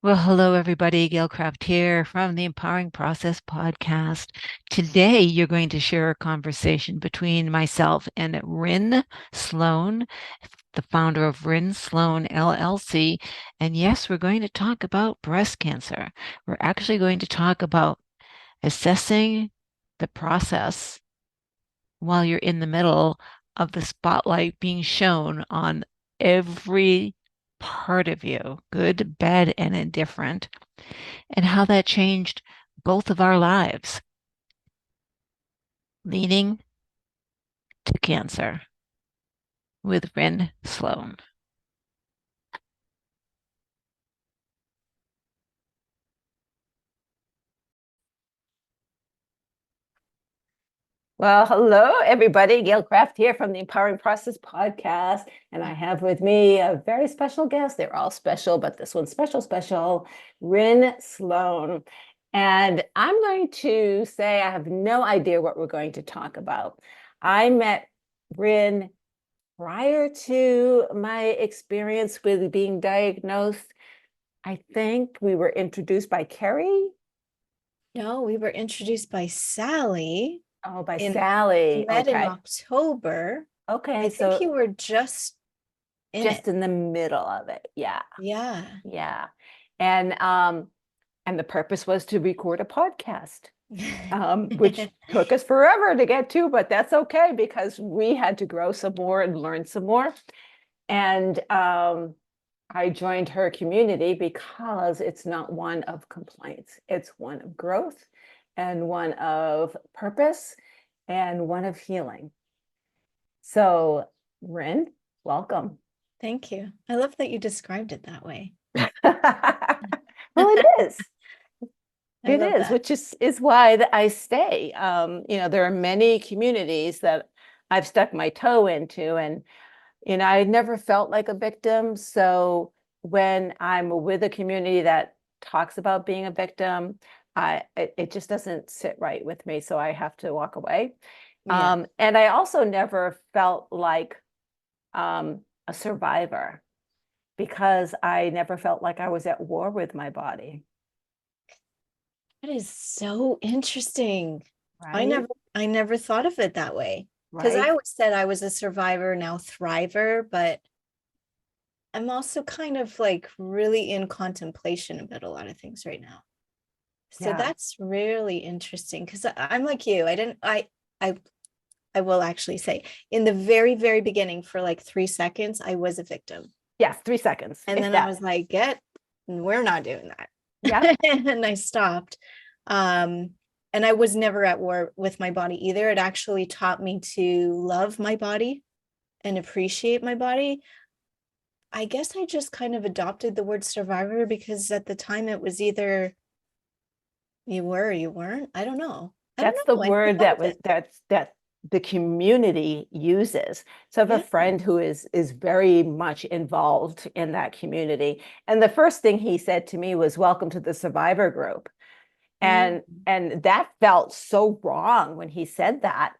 Well, hello, everybody. Gail Craft here from the Empowering Process podcast. Today, you're going to share a conversation between myself and Ryn Sloane, the founder of Ryn Sloane LLC. And yes, we're going to talk about breast cancer. We're actually going to talk about assessing the process while you're in the middle of the spotlight being shown on every part of you, good, bad, and indifferent, and how that changed both of our lives, leading to cancer with Ryn Sloane. Well, hello, everybody. Gail Craft here from the Empowering Process podcast. And I have with me a very special guest. They're all special, but this one's special, Ryn Sloane. And I'm going to say I have no idea what we're going to talk about. I met Ryn prior to my experience with being diagnosed. I think we were introduced by Carrie. No, we were introduced by Sally. Oh, by We Sally. met in Okay. October. Okay. I think So you were just in it. just in the middle of it. Yeah. Yeah. Yeah. And the purpose was to record a podcast, which took us forever to get to, but that's okay because we had to grow some more and learn some more. And I joined her community because it's not one of complaints. It's one of growth and one of purpose and one of healing. So, Ryn, welcome. Thank you. I love that you described it that way. Well, it is. I It love is, that. which is why I stay. There are many communities that I've stuck my toe into, and I never felt like a victim. So when I'm with a community that talks about being a victim, it just doesn't sit right with me. So I have to walk away. Yeah. And I also never felt like a survivor because I never felt like I was at war with my body. That is so interesting. I Right. never I never thought of it that way. Because I Right. always said I was a survivor, now thriver, but I'm also kind of like really in contemplation about a lot of things right now. So Yeah. that's really interesting because I'm like you. I I will actually say in the very, very beginning for like 3 seconds, I was a victim. Yes. 3 seconds, And if then I that. was like, we're not doing that. Yep. And I stopped. Um, and I was never at war with my body either. It actually taught me to love my body and appreciate my body. I guess I just kind of adopted the word survivor because at the time it was either you were or you weren't. I don't know. I don't That's the know. I never word thought of it. that the community uses. So I have a Yeah. friend who is very much involved in that community. And the first thing he said to me was, "Welcome to the survivor group." Mm. And that felt so wrong when he said that.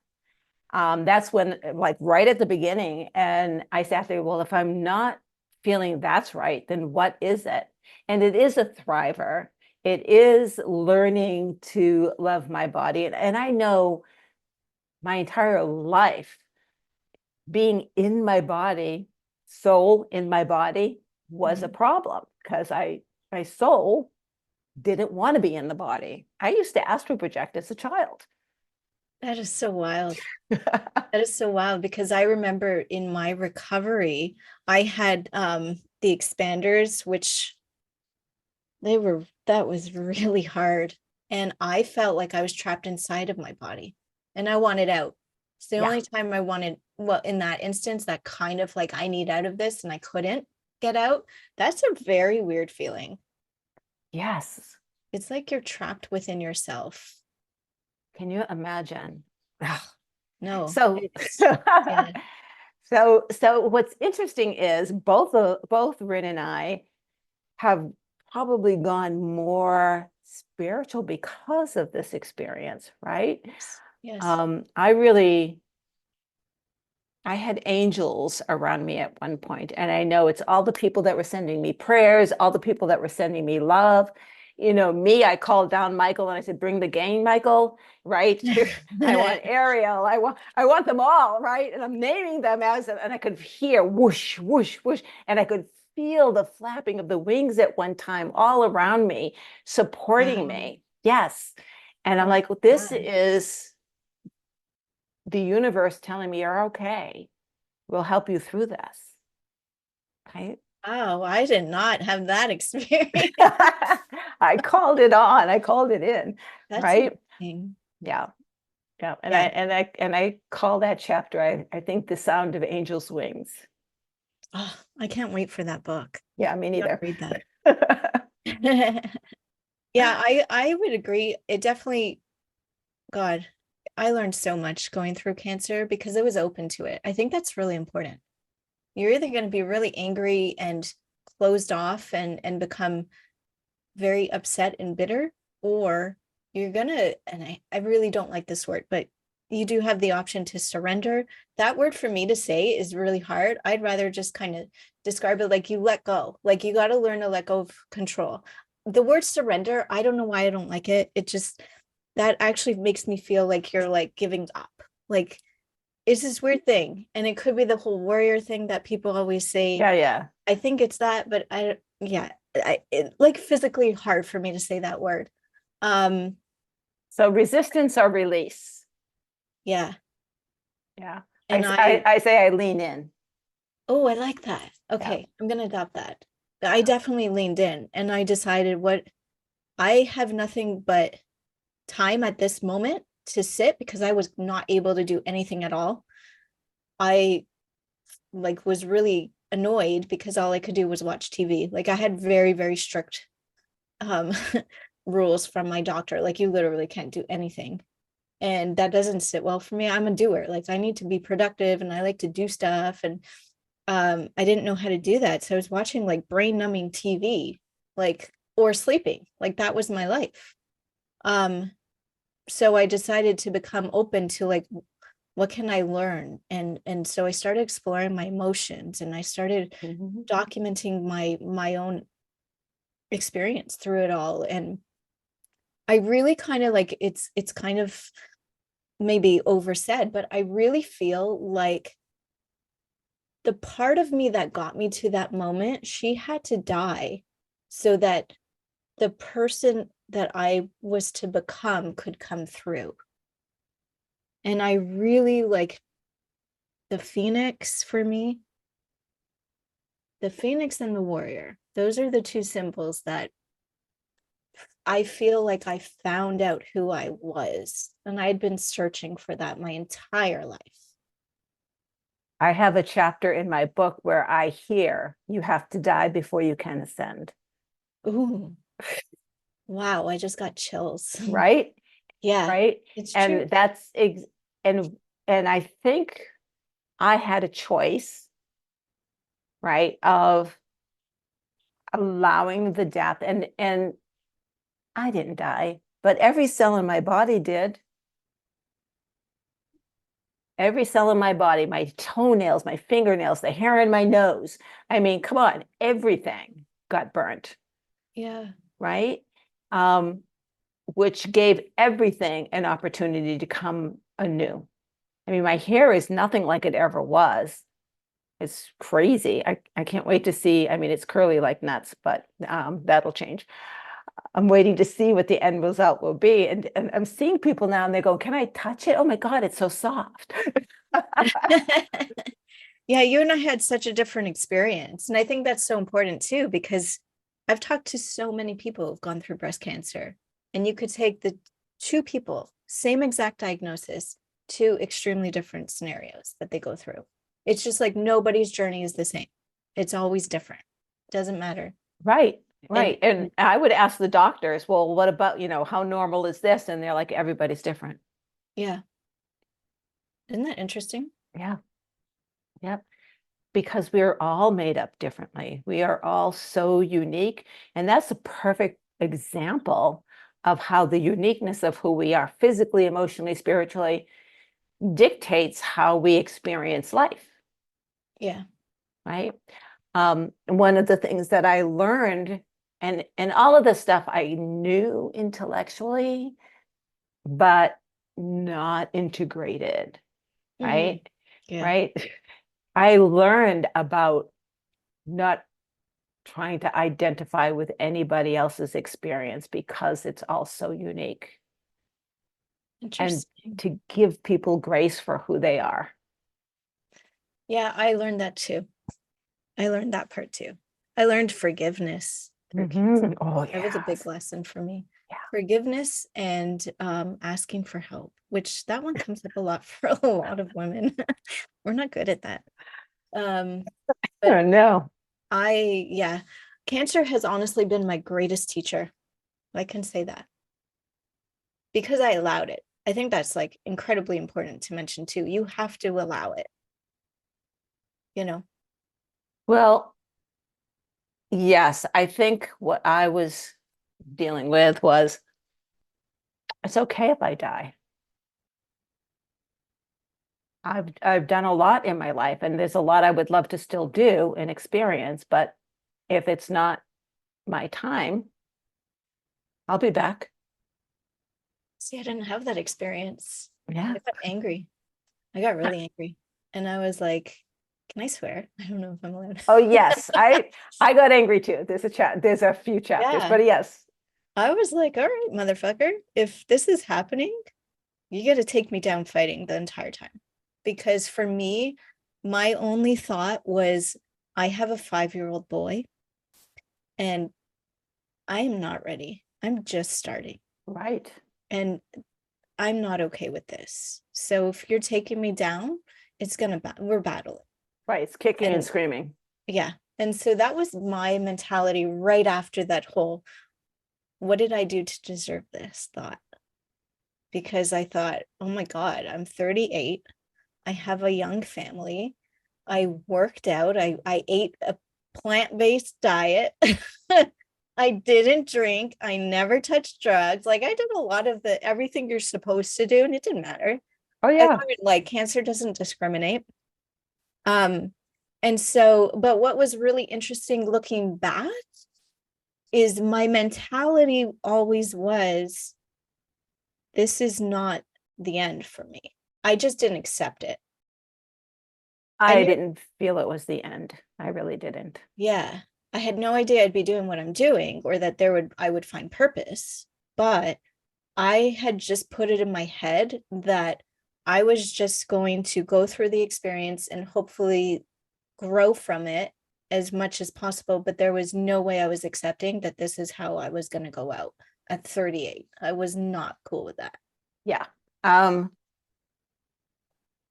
That's when, like, right at the beginning, and I sat there, well, if I'm not feeling that's right, then what is it? And it is a thriver. It is learning to love my body. And I know my entire life being in my body, soul in my body was a Mhm. problem because my soul didn't want to be in the body. I used to astral project as a child. That is so wild. That is so wild because I remember in my recovery, I had the expanders, which that was really hard. And I felt like I was trapped inside of my body and I wanted out. It's the Yeah. only time I wanted, well, in that instance, that kind of like I need out of this and I couldn't get out. That's a very weird feeling. Yes. It's like you're trapped within yourself. Can you imagine? No, So, it's yeah. so what's interesting is both Rin and I have probably gone more spiritual because of this experience, right? Yes. I really I had angels around me at one point, and I know it's all the people that were sending me prayers, all the people that were sending me love. You know, me, I called down Michael and I said, "Bring the gang, Michael." Right? I want Ariel. I want them all, right? And I'm naming them and I could hear whoosh, whoosh, whoosh, and I could feel the flapping of the wings at one time all around me, supporting me. Yes. And I'm like, well, this is the universe telling me you're okay. We'll help you through this. Right? Oh, I did not have that experience. I called it on. I called it in. That's Right? interesting. Yeah. Yeah. And Yeah. I call that chapter, I think, The Sound of Angels' Wings. Oh, I can't wait for that book. Yeah, me I gotta neither. read that. Yeah, I would agree. It definitely, God, I learned so much going through cancer because it was open to it. I think that's really important. You're either going to be really angry and closed off and become very upset and bitter, or you're gonna, and I really don't like this word, but you do have the option to surrender. That word for me to say is really hard. I'd rather just kind of describe it like you let go, like you got to learn to let go of control. The word surrender, I don't know why I don't like it. It just, that actually makes me feel like you're like giving up. Like it's this weird thing. And it could be the whole warrior thing that people always say. Yeah, yeah. I think it's that, but it like physically hard for me to say that word. So resistance or release. Yeah. Yeah. And I say I lean in. oh, I like that. Okay, I'm gonna adopt that. I definitely leaned in and I decided what I have nothing but time at this moment to sit because I was not able to do anything at all. I like was really annoyed because all I could do was watch TV. Like I had very, very strict um rules from my doctor. Like you literally can't do anything. And that doesn't sit well for me. I'm a doer. Like I need to be productive and I like to do stuff. And I didn't know how to do that. So I was watching like brain numbing TV, like or sleeping. Like that was my life. Um, so I decided to become open to like what can I learn? And so I started exploring my emotions and I started documenting my own experience through it all. And I really kind of like it's kind of maybe oversaid, but I really feel like the part of me that got me to that moment, she had to die so that the person that I was to become could come through. And I really like the phoenix for me, the phoenix and the warrior. Those are the two symbols that I feel like I found out who I was. And I'd been searching for that my entire life. I have a chapter in my book where I hear you have to die before you can ascend. Ooh, wow, I just got chills. Right? Yeah, Right? it's true. And that's and I think I had a choice, right, of allowing the death and I didn't die, but every cell in my body did. Every cell in my body, my toenails, my fingernails, the hair in my nose. I mean, come on, everything got burnt. Yeah. Right? Which gave everything an opportunity to come anew. I mean, my hair is nothing like it ever was. It's crazy. I can't wait to see. I mean, it's curly like nuts, but that'll change. I'm waiting to see what the end result will be. And I'm seeing people now and they go, can I touch it? Oh my God, it's so soft. Yeah, you and I had such a different experience. And I think that's so important too, because I've talked to so many people who've gone through breast cancer, and you could take the two people, same exact diagnosis, two extremely different scenarios that they go through. It's just like nobody's journey is the same. It's always different. Doesn't matter. Right. Right. And I would ask the doctors, well, what about, how normal is this? And they're like, everybody's different. Yeah. Isn't that interesting? Yeah. Yep. Because we're all made up differently. We are all so unique. And that's a perfect example of how the uniqueness of who we are physically, emotionally, spiritually dictates how we experience life, Yeah. right? One of the things that I learned, and all of this stuff I knew intellectually, but not integrated, right? Yeah. Right? I learned about not trying to identify with anybody else's experience because it's all so unique, and Interesting. to give people grace for who they are. Yeah, I learned that too. I learned that part too. I learned forgiveness. Oh, That was a big yes. lesson for me. Yeah. Forgiveness and asking for help, which that one comes up a lot for a lot of women. We're not good at that. I But don't know. yeah, cancer has honestly been my greatest teacher. I can say that because I allowed it. I think that's like incredibly important to mention too. You have to allow it, you know? Well, yes, I think what I was dealing with was, it's okay if I die. I've done a lot in my life, and there's a lot I would love to still do and experience, but if it's not my time, I'll be back. See, I didn't have that experience. Yeah. I got angry. I got really angry. And I was like, can I swear? I don't know if I'm allowed. Oh yes, I got angry too. There's a few chapters, Yeah. but yes. I was like, all right, motherfucker, if this is happening, you got to take me down fighting the entire time. Because for me, my only thought was, I have a 5-year-old boy and I am not ready. I'm just starting. Right. And I'm not okay with this. So if you're taking me down, it's gonna we're battling. Right. It's kicking and And screaming. yeah. And so that was my mentality right after that whole, what did I do to deserve this thought? Because I thought, oh my God, I'm 38. I have a young family. I worked out. I ate a plant-based diet. I didn't drink. I never touched drugs. Like I did a lot of the everything you're supposed to do, and it didn't matter. Oh I yeah. learned like cancer doesn't discriminate. Um, and so, but what was really interesting looking back is my mentality always was, this is not the end for me. I just didn't accept it. I didn't feel it was the end. I really didn't. Yeah, I had no idea I'd be doing what I'm doing or that I would find purpose, but I had just put it in my head that I was just going to go through the experience and hopefully grow from it as much as possible. But there was no way I was accepting that this is how I was going to go out at 38. I was not cool with that. Yeah.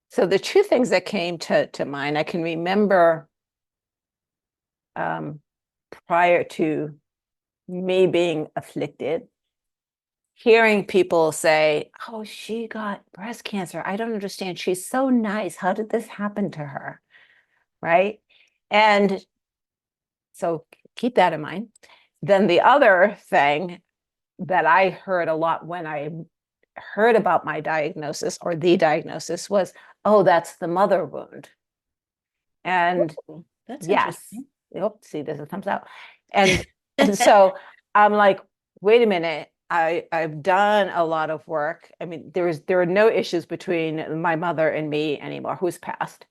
So the two things that came to mind, I can remember prior to me being afflicted, hearing people say, oh, she got breast cancer. I don't understand. She's so nice. How did this happen to her? Right. And so keep that in mind. Then the other thing that I heard a lot when I heard about my diagnosis or the diagnosis was, oh, that's the mother wound. And Ooh, that's yes, interesting. yep, see, there's a thumbs out. And so I'm like, wait a minute. I've done a lot of work. I mean, there are no issues between my mother and me anymore, who's passed.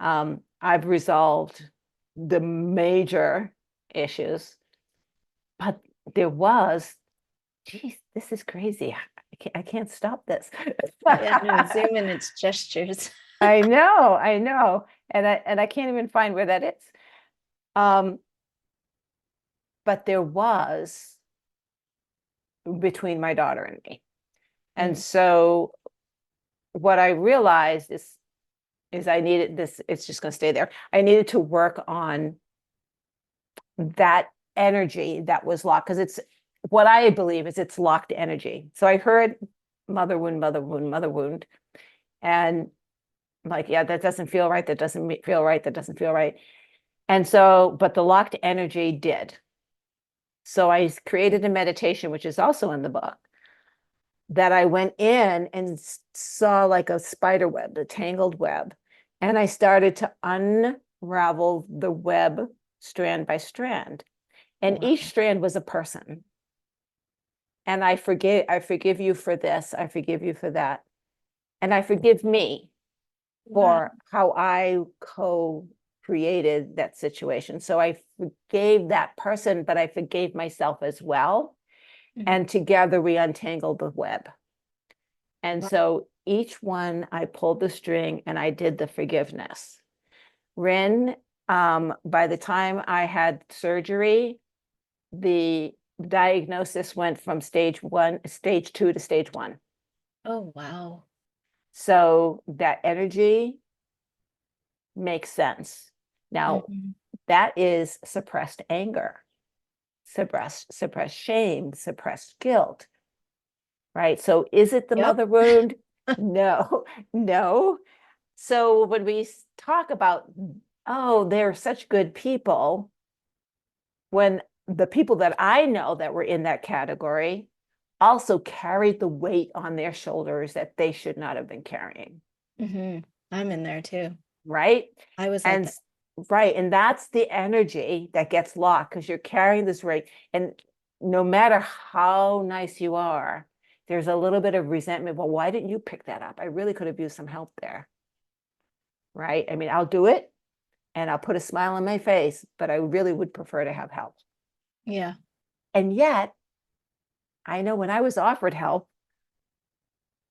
I've resolved the major issues, but there was, geez, this is crazy. I can't stop this. Yeah, no, Zoom and its gestures. I know. And I can't even find where that is. But there was between my daughter and me. And so what I realized is I needed this, it's just going to stay there. I needed to work on that energy that was locked, because it's what I believe is it's locked energy. So I heard mother wound, mother wound, mother wound. And I'm like, yeah, that doesn't feel right. That doesn't feel right. That doesn't feel right. And so, but the locked energy did. So I created a meditation, which is also in the book, that I went in and saw like a spider web, a tangled web. And I started to unravel the web strand by strand. And Wow. each strand was a person. And I forgive you for this. I forgive you for that. And I forgive me Wow. for how I co-created that situation. So I forgave that person, but I forgave myself as well. And together we untangled the web. And Wow. so each one, I pulled the string and I did the forgiveness. Ryn, by the time I had surgery, the diagnosis went from stage 2 to stage 1. Oh, wow. So that energy makes sense. Now, that is suppressed anger, suppressed shame, suppressed guilt, right? So is it the Yep. mother wound? No, no. So when we talk about, oh, they're such good people, when the people that I know that were in that category also carried the weight on their shoulders that they should not have been carrying. I'm in there too. Right? I was like And that. right. And that's the energy that gets locked because you're carrying this weight. And no matter how nice you are, there's a little bit of resentment. Well, why didn't you pick that up? I really could have used some help there. Right? I mean, I'll do it and I'll put a smile on my face, but I really would prefer to have help. Yeah. And yet, I know when I was offered help,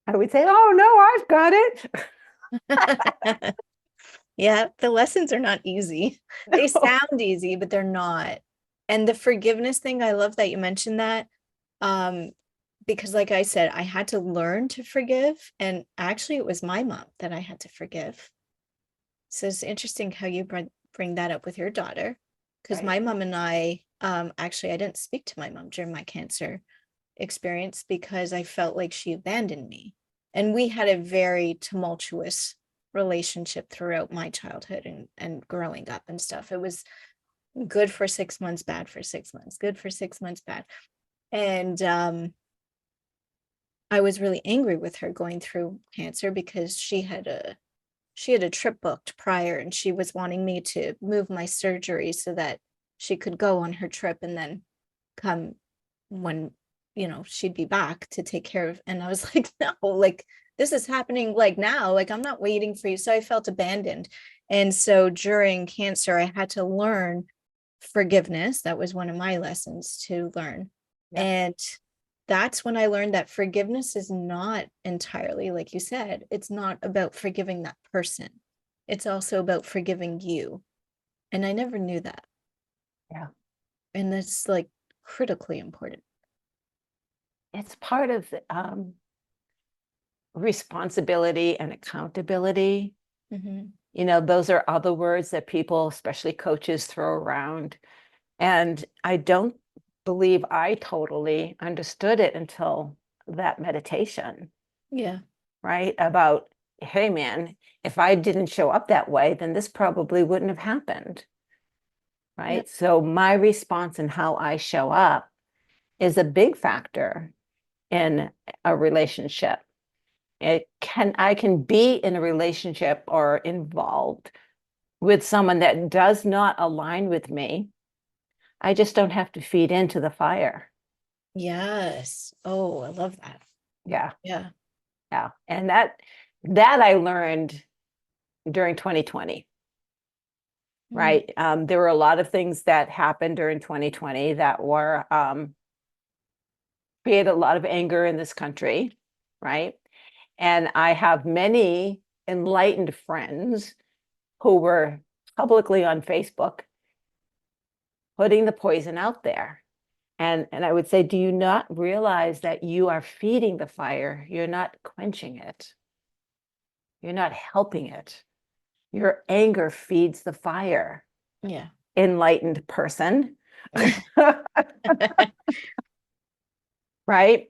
I would say, oh, no, I've got it. Yeah, the lessons are not easy. They No. sound easy, but they're not. And the forgiveness thing, I love that you mentioned that. Because like I said, I had to learn to forgive. And actually, it was my mom that I had to forgive. So it's interesting how you bring that up with your daughter. Because Right. my mom and I, actually, I didn't speak to my mom during my cancer experience because I felt like she abandoned me. And we had a very tumultuous relationship throughout my childhood and growing up and stuff. It was good for 6 months, bad for 6 months, good for 6 months, bad. And I was really angry with her going through cancer because she had a trip booked prior and she was wanting me to move my surgery so that she could go on her trip and then come when she'd be back to take care of. And I was like, no, like this is happening like now, like I'm not waiting for you. So I felt abandoned. And so during cancer I had to learn forgiveness. That was one of my lessons to learn. Yeah. And that's when I learned that forgiveness is not entirely, like you said, it's not about forgiving that person. It's also about forgiving you. And I never knew that. Yeah. And that's like critically important. It's part of the, responsibility and accountability. Those are other words that people, especially coaches, throw around. And I don't believe I totally understood it until that meditation, Yeah. right? About, hey, man, if I didn't show up that way, then this probably wouldn't have happened. Right. Yep. So my response and how I show up is a big factor in a relationship. I can be in a relationship or involved with someone that does not align with me. I just don't have to feed into the fire. Yes. Oh, I love that. Yeah. Yeah. Yeah. And that I learned during 2020. Right. There were a lot of things that happened during 2020 that were created a lot of anger in this country. Right. And I have many enlightened friends who were publicly on Facebook putting the poison out there. And I would say, do you not realize that you are feeding the fire? You're not quenching it. You're not helping it. Your anger feeds the fire. Yeah. Enlightened person. Right.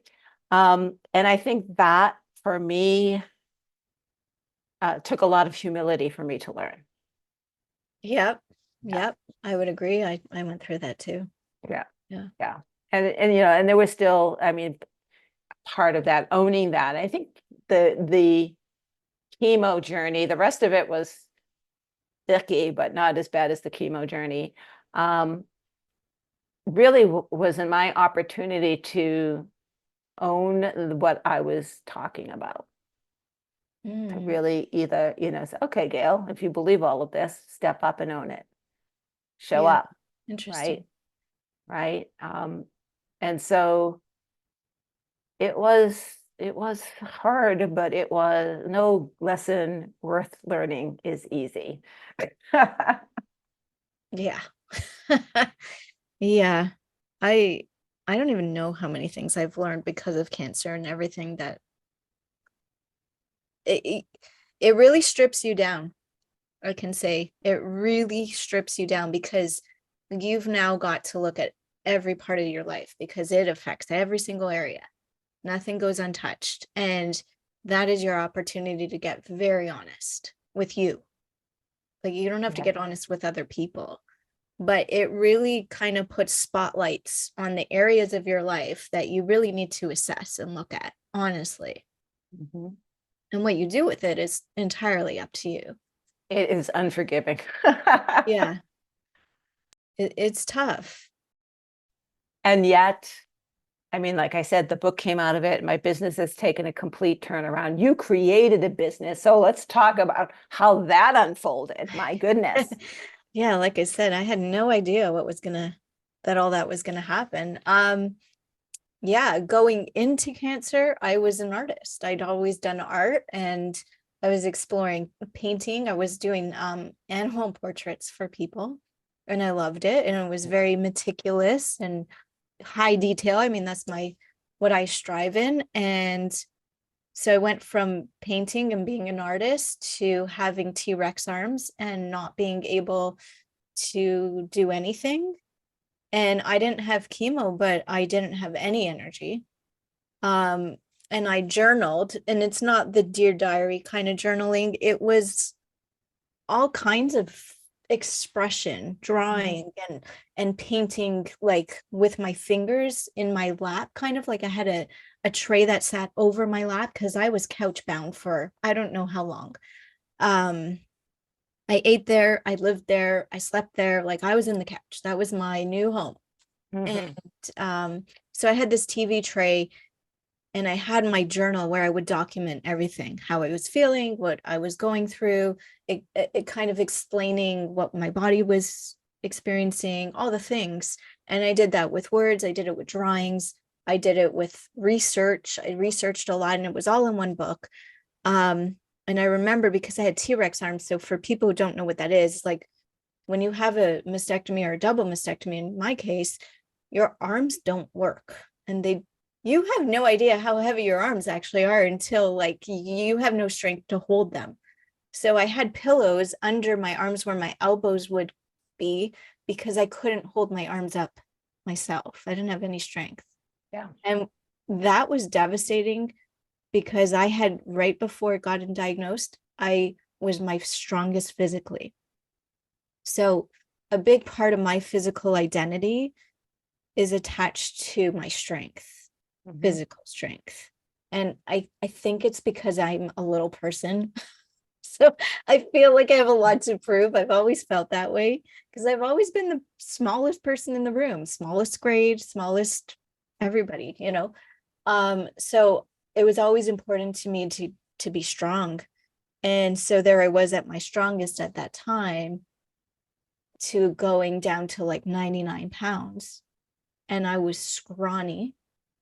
And I think that for me took a lot of humility for me to learn. Yep. Yeah. Yep. I would agree. I went through that too. Yeah. Yeah. Yeah. And there was still, I mean, part of that, owning that. I think the chemo journey, the rest of it was icky, but not as bad as the chemo journey. Really was in my opportunity to own what I was talking about. To really either, say, okay, Gail, if you believe all of this, step up and own it. Show Yeah. up. Interesting. Right. And so it was hard, but it was no lesson worth learning is easy. Yeah. Yeah. I I don't even know how many things I've learned because of cancer and everything that it, it really strips you down. I can say it really strips you down because you've now got to look at every part of your life because it affects every single area. Nothing goes untouched. And that is your opportunity to get very honest with you. Like you don't have to Yeah. get honest with other people, but it really kind of puts spotlights on the areas of your life that you really need to assess and look at honestly. Mhm. And what you do with it is entirely up to you. It is unforgiving. Yeah. It's tough. And yet, I mean, like I said, the book came out of it. My business has taken a complete turnaround. You created a business. So let's talk about how that unfolded. My goodness. Yeah, like I said, I had no idea that all that was gonna happen. Yeah, going into cancer, I was an artist. I'd always done art and I was exploring painting. I was doing animal portraits for people and I loved it. And it was very meticulous and high detail. I mean, that's what I strive in. And so I went from painting and being an artist to having T-Rex arms and not being able to do anything. And I didn't have chemo, but I didn't have any energy. Um, and I journaled, and it's not the Dear Diary kind of journaling. It was all kinds of expression, drawing and painting like with my fingers in my lap, kind of like I had a tray that sat over my lap because I was couch bound for I don't know how long. I ate there, I lived there, I slept there, like I was in the couch. That was my new home. Mhm. And so I had this TV tray and I had my journal where I would document everything, how I was feeling, what I was going through, it kind of explaining what my body was experiencing, all the things. And I did that with words, I did it with drawings, I did it with research. I researched a lot and it was all in one book. And I remember because I had T-Rex arms. So for people who don't know what that is, like when you have a mastectomy or a double mastectomy, in my case, your arms don't work. And you have no idea how heavy your arms actually are until like you have no strength to hold them. So I had pillows under my arms where my elbows would be because I couldn't hold my arms up myself. I didn't have any strength. Yeah. And that was devastating because I had right before it got diagnosed, I was my strongest physically. So a big part of my physical identity is attached to my strength, physical strength. And I think it's because I'm a little person. So I feel like I have a lot to prove. I've always felt that way because I've always been the smallest person in the room, smallest grade, smallest everybody, you know. So it was always important to me to be strong. And so there I was at my strongest at that time to going down to like 99 pounds. And I was scrawny.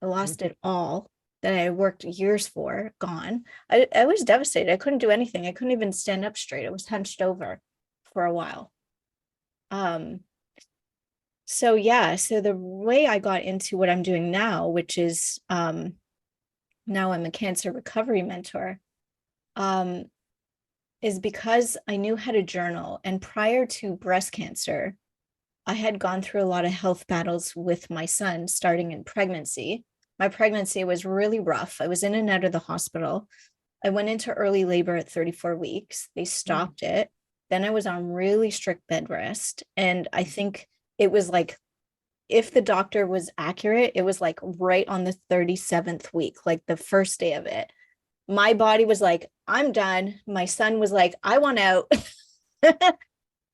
I lost it all that I worked years for, gone. I was devastated. I couldn't do anything. I couldn't even stand up straight. I was hunched over for a while. So yeah, so the way I got into what I'm doing now, which is now I'm a cancer recovery mentor, is because I knew how to journal. And prior to breast cancer, I had gone through a lot of health battles with my son starting in pregnancy. My pregnancy was really rough. I was in and out of the hospital. I went into early labor at 34 weeks. They stopped it. Then I was on really strict bed rest. And I think it was like if the doctor was accurate, it was like right on the 37th week, like the first day of it. My body was like, I'm done. My son was like, I want out.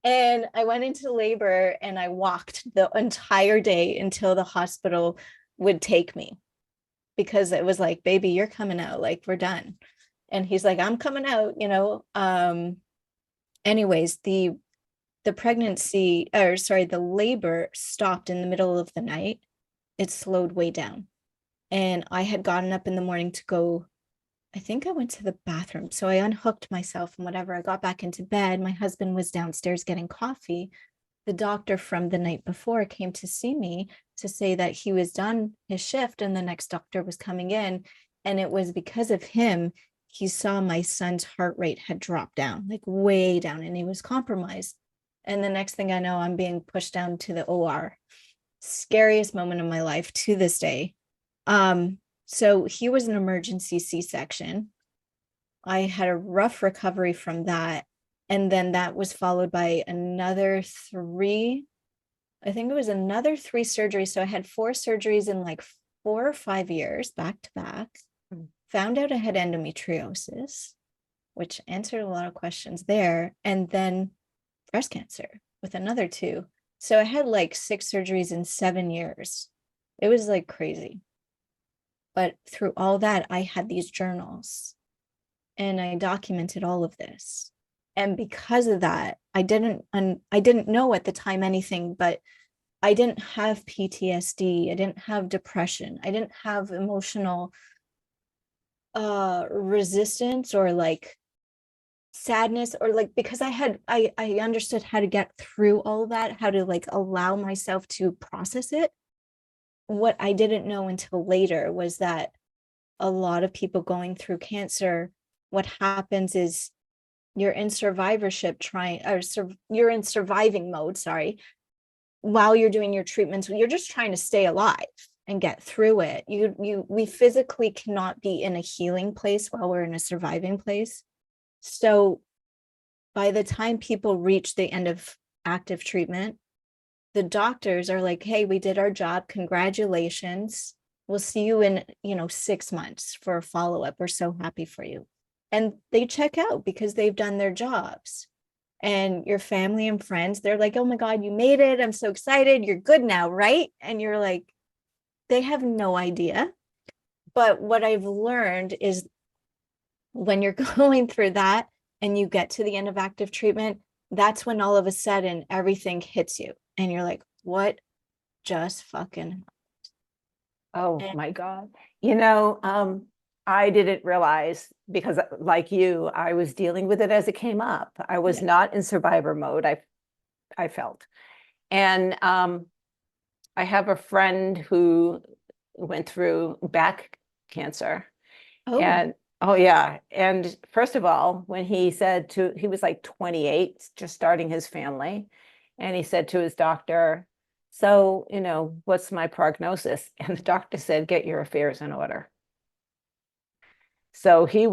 And I went into labor and I walked the entire day until the hospital would take me, because it was like, baby, you're coming out, like we're done. And he's like, I'm coming out, you know. Anyways, the pregnancy, or sorry, the labor stopped in the middle of the night. It slowed way down. And I had gotten up in the morning to go, I think I went to the bathroom. So I unhooked myself and whatever. I got back into bed. My husband was downstairs getting coffee. The doctor from the night before came to see me to say that he was done his shift and the next doctor was coming in. And it was because of him, he saw my son's heart rate had dropped down, like way down, and he was compromised. And the next thing I know, I'm being pushed down to the OR. Scariest moment of my life to this day. So he was an emergency C-section. I had a rough recovery from that. And then that was followed by another three, I think it was another three surgeries. So I had four surgeries in like 4 or 5 years back to back. Found out I had endometriosis, which answered a lot of questions there. And then breast cancer with another two. So I had like 6 surgeries in 7 years. It was like crazy. But through all that, I had these journals and I documented all of this. And because of that, I didn't know at the time anything, but I didn't have PTSD. I didn't have depression. I didn't have emotional resistance or like sadness, or like, because I understood how to get through all that, how to like allow myself to process it. What I didn't know until later was that a lot of people going through cancer, what happens is you're in survivorship you're in surviving mode, sorry, while you're doing your treatments. You're just trying to stay alive and get through it. We physically cannot be in a healing place while we're in a surviving place. So by the time people reach the end of active treatment, the doctors are like, hey, we did our job, congratulations, we'll see you in 6 months for a follow-up, we're so happy for you. And they check out because they've done their jobs. And your family and friends, they're like, oh my God, you made it, I'm so excited, you're good now, right? And you're like, they have no idea. But what I've learned is when you're going through that and you get to the end of active treatment, that's when all of a sudden everything hits you and you're like, what just fucking. Oh And my God. I didn't realize, because like you, I was dealing with it as it came up. I was yeah. not in survivor mode, I felt. And I have a friend who went through back cancer. Oh, And oh yeah. And first of all, when he was like 28, just starting his family. And he said to his doctor, so, what's my prognosis? And the doctor said, get your affairs in order. So he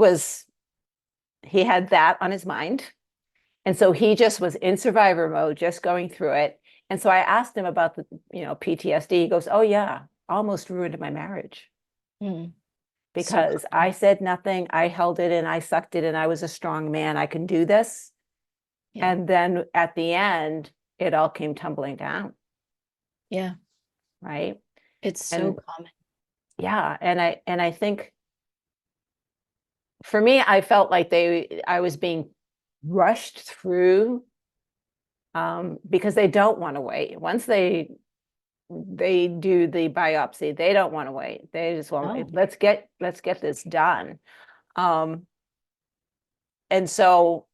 had that on his mind. And so he just was in survivor mode, just going through it. And so I asked him about the, PTSD. He goes, oh yeah, almost ruined my marriage. so Because I said nothing, I held it in, I sucked it in, I was a strong man, I can do this. yeah. And then at the end, it all came tumbling down, Yeah. right? It's so And common. yeah, and I think for me, I felt like I was being rushed through, because they don't want to wait. Once they do the biopsy, they don't want to wait. They just want, No. let's get this done. And so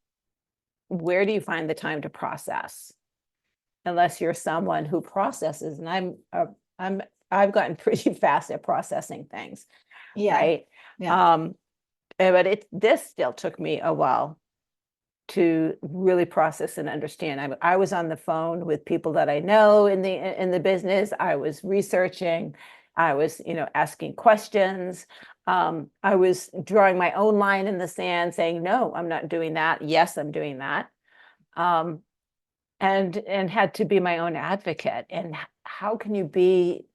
where do you find the time to process? Unless you're someone who processes, and I've gotten pretty fast at processing things, Yeah. right? Yeah. But this still took me a while to really process and understand. I was on the phone with people that I know in the business. I was researching. I was, asking questions. I was drawing my own line in the sand, saying, no, I'm not doing that. Yes, I'm doing that. And had to be my own advocate. And how can you be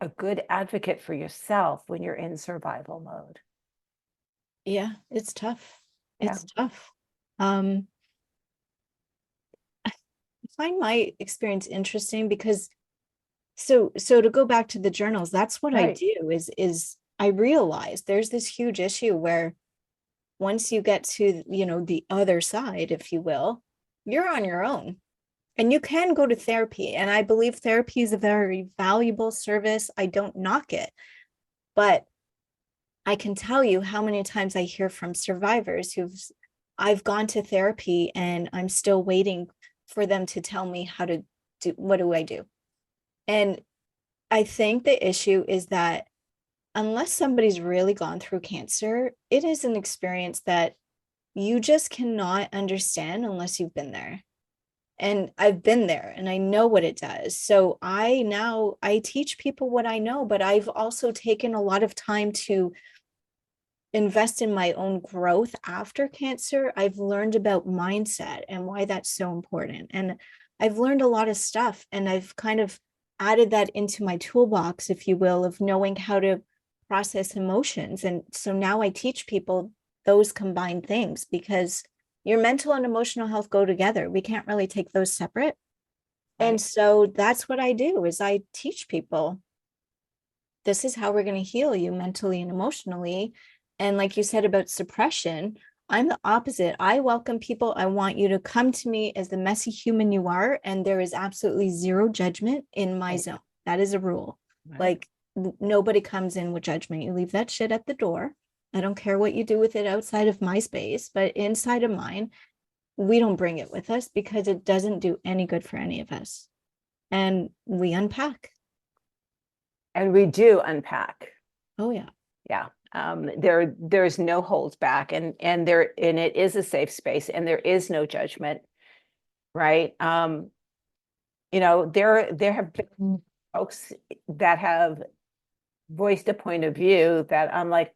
a good advocate for yourself when you're in survival mode? Yeah, it's tough. Yeah. It's tough. I find my experience interesting because so to go back to the journals, that's what I Right. do is I realize there's this huge issue where once you get to, the other side, if you will, you're on your own. And you can go to therapy. And I believe therapy is a very valuable service. I don't knock it. But I can tell you how many times I hear from survivors I've gone to therapy and I'm still waiting for them to tell me how to what do I do? And I think the issue is that unless somebody's really gone through cancer, it is an experience that you just cannot understand unless you've been there. And I've been there and I know what it does. So I teach people what I know, but I've also taken a lot of time to invest in my own growth after cancer. I've learned about mindset and why that's so important. And I've learned a lot of stuff and I've kind of added that into my toolbox, if you will, of knowing how to process emotions. And so now I teach people those combined things because your mental and emotional health go together. We can't really take those separate. And Right. so that's what I do is I teach people this is how we're going to heal you mentally and emotionally. And like you said about suppression, I'm the opposite. I welcome people. I want you to come to me as the messy human you are. And there is absolutely zero judgment in my Right. zone. That is a rule. Right. Like nobody comes in with judgment. You leave that shit at the door. I don't care what you do with it outside of my space, but inside of mine, we don't bring it with us because it doesn't do any good for any of us. And we unpack. And we do unpack. Oh, yeah. Yeah. There's no holds back, and it is a safe space, and there is no judgment, right? There have been folks that have voiced a point of view that I'm like,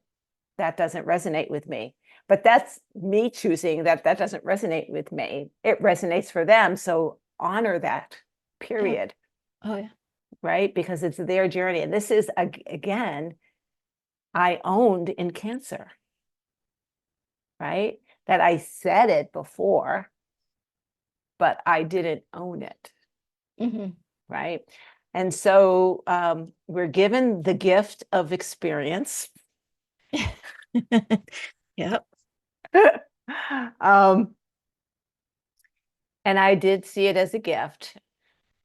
that doesn't resonate with me. But that's me choosing that doesn't resonate with me. It resonates for them. So honor that, period. Oh, yeah. Right? Because it's their journey. And this is, again, I owned in cancer, right? That I said it before, but I didn't own it, right? And so we're given the gift of experience. Yep. And I did see it as a gift.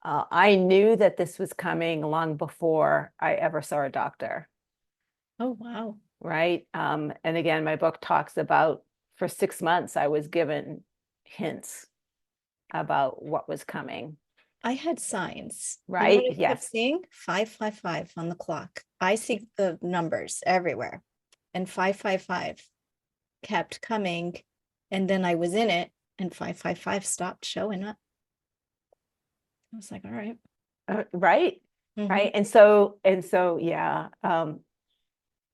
I knew that this was coming long before I ever saw a doctor. Oh, wow. Right. And again, my book talks about for 6 months, I was given hints about what was coming. I had signs. You know Right. what I kept Yes. seeing? 555 on the clock. I see the numbers everywhere. And 555 kept coming. And then I was in it and 555 stopped showing up. I was like, all right. Right. Mhm. Right. And so, yeah,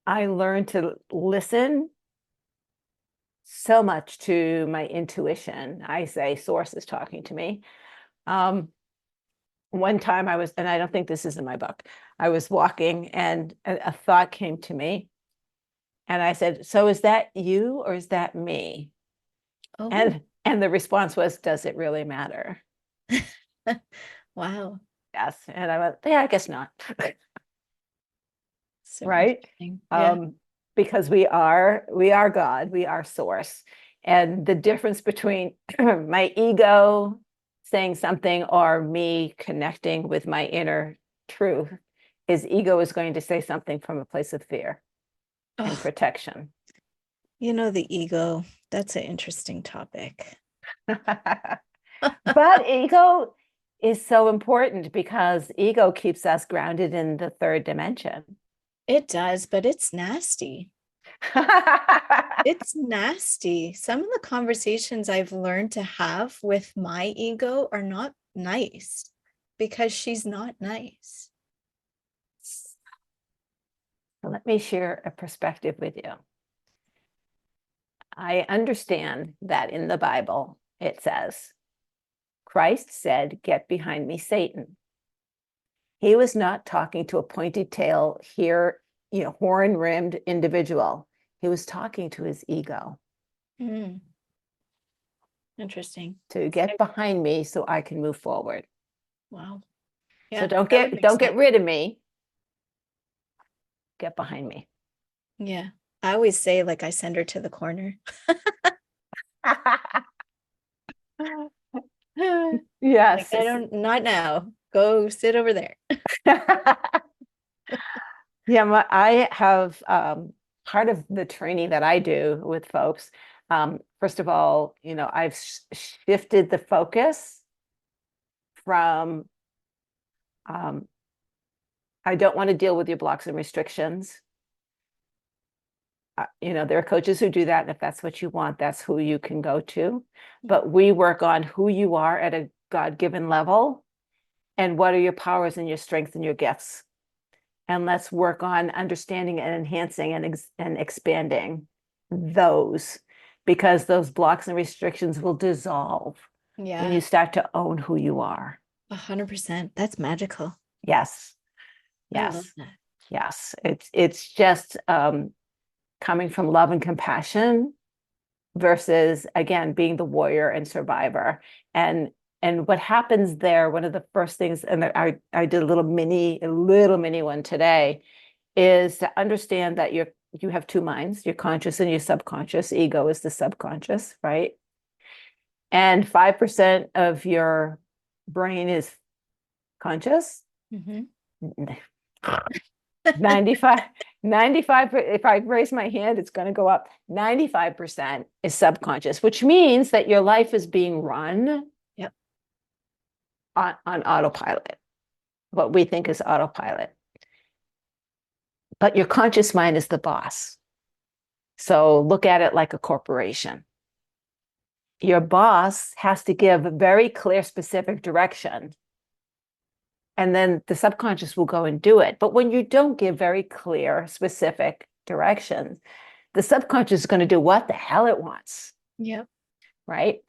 I learned to listen so much to my intuition. I say source is talking to me. One time I was, and I don't think this is in my book, I was walking and a thought came to me. And I said, so is that you or is that me? Oh, And the response was, does it really matter? wow. Yes. And I went, yeah, I guess not. So Right. interesting. Yeah. Because we are God, we are source. And the difference between my ego saying something or me connecting with my inner truth is ego is going to say something from a place of fear and Oh, protection. the ego. That's an interesting topic. But ego is so important because ego keeps us grounded in the third dimension. It does, but it's nasty. It's nasty. Some of the conversations I've learned to have with my ego are not nice because she's not nice. Let me share a perspective with you. I understand that in the Bible, it says, Christ said, get behind me, Satan. He was not talking to a pointy tail here, horn rimmed individual. He was talking to his ego. Mm. Interesting. To get behind me so I can move forward. Wow. So Yeah, don't that would make get sense. rid of me. Get behind me. Yeah. I always say, like, I send her to the corner. Yes. Like, I don't, not now. Go sit over there. Yeah, I have part of the training that I do with folks. First of all, I've shifted the focus from I don't want to deal with your blocks and restrictions. There are coaches who do that, and if that's what you want, that's who you can go to. But we work on who you are at a God-given level, and what are your powers and your strengths and your gifts. And let's work on understanding and enhancing and expanding those, because those blocks and restrictions will dissolve when you start to own who you are. 100%. That's magical. Yes. I love Yes. that. Yes. It's just coming from love and compassion versus, again, being the warrior and survivor. And what happens there, one of the first things, and I did a little mini one today, is to understand that you have two minds, your conscious and your subconscious. Ego is the subconscious, right? And 5% of your brain is conscious. Mhm. 95, if I raise my hand, it's going to go up. 95% is subconscious, which means that your life is being run Yep. on autopilot, what we think is autopilot. But your conscious mind is the boss. So look at it like a corporation. Your boss has to give a very clear, specific direction, and then the subconscious will go and do it. But when you don't give very clear, specific directions, the subconscious is going to do what the hell it wants. Yep. Right.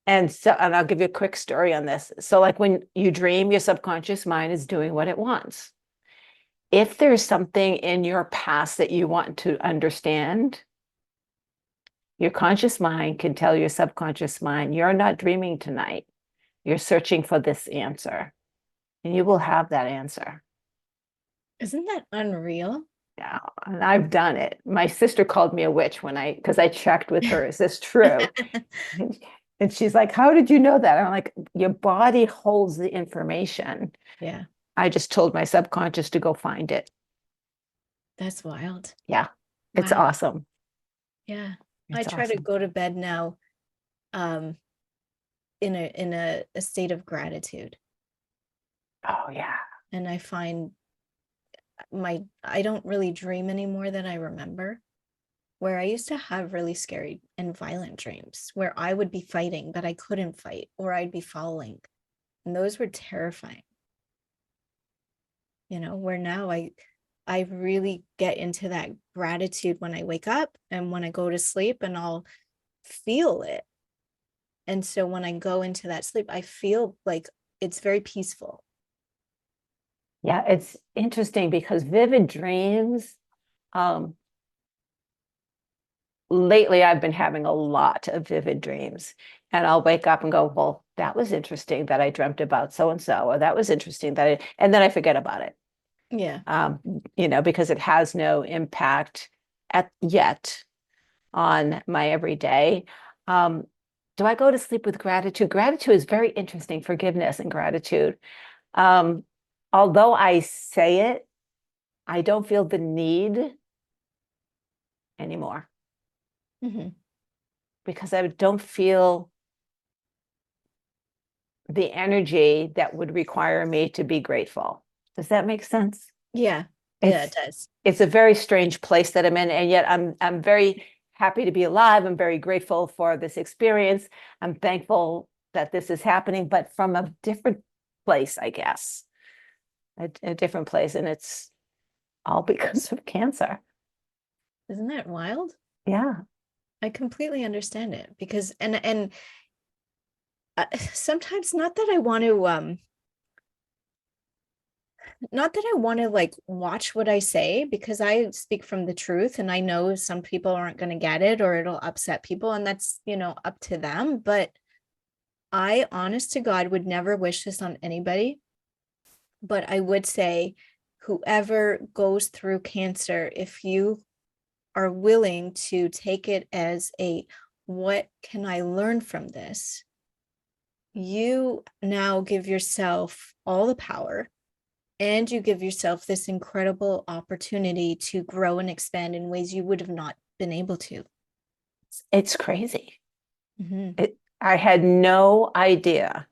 And I'll give you a quick story on this. So like when you dream, your subconscious mind is doing what it wants. If there's something in your past that you want to understand, your conscious mind can tell your subconscious mind, you're not dreaming tonight. You're searching for this answer, and you will have that answer. Isn't that unreal? Yeah, and I've done it. My sister called me a witch because I checked with her, is this true? And she's like, how did you know that? I'm like, your body holds the information. Yeah. I just told my subconscious to go find it. That's wild. Yeah. It's Wow. awesome. Yeah. It's I try to awesome. go to bed now in a state of gratitude. Oh yeah. And I find I don't really dream anymore than I remember, where I used to have really scary and violent dreams where I would be fighting, but I couldn't fight, or I'd be falling. And those were terrifying. Where now I really get into that gratitude when I wake up and when I go to sleep, and I'll feel it. And so when I go into that sleep, I feel like it's very peaceful. Yeah, it's interesting because vivid dreams, lately I've been having a lot of vivid dreams, and I'll wake up and go, well, that was interesting that I dreamt about so-and-so, or that was interesting and then I forget about it. Yeah. Because it has no impact yet on my everyday. Do I go to sleep with gratitude? Gratitude is very interesting, forgiveness and gratitude. Although I say it, I don't feel the need anymore. Mm-hmm. Because I don't feel the energy that would require me to be grateful. Does that make sense? Yeah. Yeah, it does. It's a very strange place that I'm in, and yet I'm very happy to be alive. I'm very grateful for this experience. I'm thankful that this is happening, but from a different place, I guess. A different place, and it's all because of cancer. Isn't that wild? Yeah. I completely understand it, because and sometimes, not that I want to not that I want to like watch what I say, because I speak from the truth and I know some people aren't going to get it or it'll upset people, and that's, up to them. But I, honest to God, would never wish this on anybody. But I would say, whoever goes through cancer, if you are willing to take it as what can I learn from this? You now give yourself all the power, and you give yourself this incredible opportunity to grow and expand in ways you would have not been able to. It's crazy. Mm-hmm. I had no idea,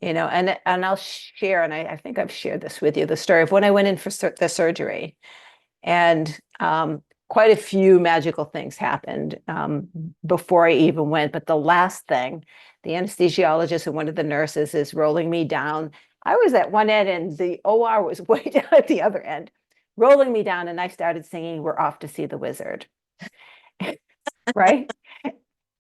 and I'll share, and I think I've shared this with you, the story of when I went in for the surgery, and quite a few magical things happened before I even went. But the last thing, the anesthesiologist and one of the nurses is rolling me down. I was at one end and the OR was way down at the other end, rolling me down, and I started singing, "We're off to see the wizard." Right?